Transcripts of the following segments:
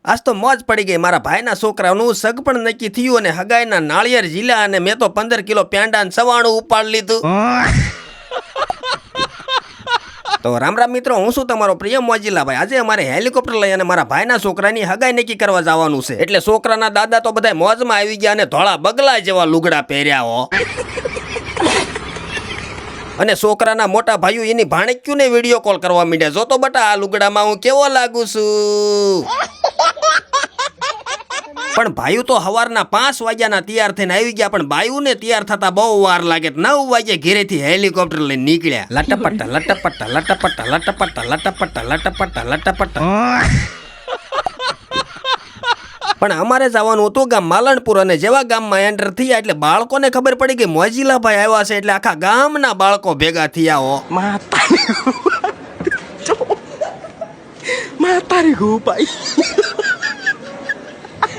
આજ તો મોજ પડી ગઈ મારા ભાઈના છોકરાનું સગ પણ નક્કી થયું અને હગાઈના નાળિયેર ઝીલા અને મેં તો 15 કિલો પેંડા ને સવાણું ઉપાડી લીધું. તો રામ રામ મિત્રો, હું છું તમારો પ્રિય મોજીલા ભાઈ. આજે અમારે હેલિકોપ્ટર લઈ અને મારા ભાઈના છોકરાની હગાઈ નક્કી કરવા જવાનું છે. એટલે છોકરાના દાદા તો બધા મોજમાં આવી ગયા અને ધોળા બગલા જેવા લુગડા પહેર્યા હો. અને છોકરાના મોટા ભાઈઓ એની ભાણેક્યુને વિડીયો કોલ કરવા માંડ્યા. જો તો બટા આ લુગડામાં હું કેવો લાગુ છું. પણ ભાઈઓ તો સવારના 5 વાગ્યાના તૈયાર થઈને આવી ગયા, પણ બાયુને તૈયાર થતા બહુ વાર લાગે. 9 વાગે ઘરેથી હેલિકોપ્ટર લઈને નીકળ્યા. લટપટ લટપટ લટપટ લટપટ લટપટ લટપટ લટપટ. પણ અમારે જવાનું હતું ગામ માલણપુર, અને જેવા ગામમાં એન્ટર થયા એટલે બાળકોને ખબર પડી કે મોજીલા ભાઈ આવ્યા છે. એટલે આખા ગામના બાળકો ભેગા થયા હો.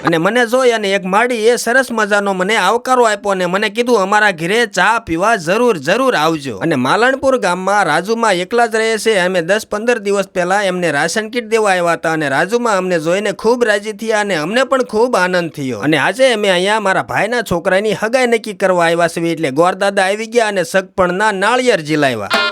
અને મને જોઈ અને એક માડી એ સરસ મજાનો મને આવકારો આપ્યો અને મને કીધું અમારા ઘરે ચા પીવા જરૂર આવજો. અને માલણપુર ગામમાં રાજુમાં એકલા જ રહે છે. અમે 10-15 દિવસ પહેલા એમને રાશન કીટ દેવા આવ્યા હતા અને રાજુમાં અમને જોઈને ખૂબ રાજી થયા અને અમને પણ ખૂબ આનંદ થયો. અને આજે અમે અહીંયા મારા ભાઈના છોકરાની હગાઈ નક્કી કરવા આવ્યા છીએ. એટલે ગોરદાદા આવી ગયા અને સગપણના નાળિયેર ઝીલાવ્યા.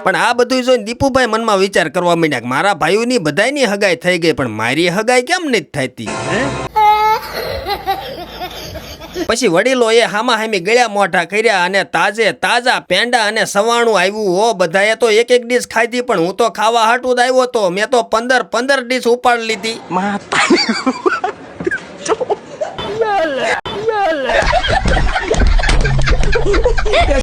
પણ આ બધું જોઈને દીપુભાઈ મનમાં વિચાર કરવા માંડ્યા કે મારા ભાઈઓની બધાયની હગાઈ થઈ ગઈ, પણ મારી હગાઈ કેમ નથી થતી. પછી વડીલોએ હામા હામી ગળ્યા મોઢા કર્યા અને તાજા પેંડા અને સવાણું આવ્યું હો. બધાએ તો એક ડીશ ખાધી, પણ હું તો ખાવા હાટું જ આવ્યો તો. મેં તો 15 ડીશ ઉપાડી લીધી.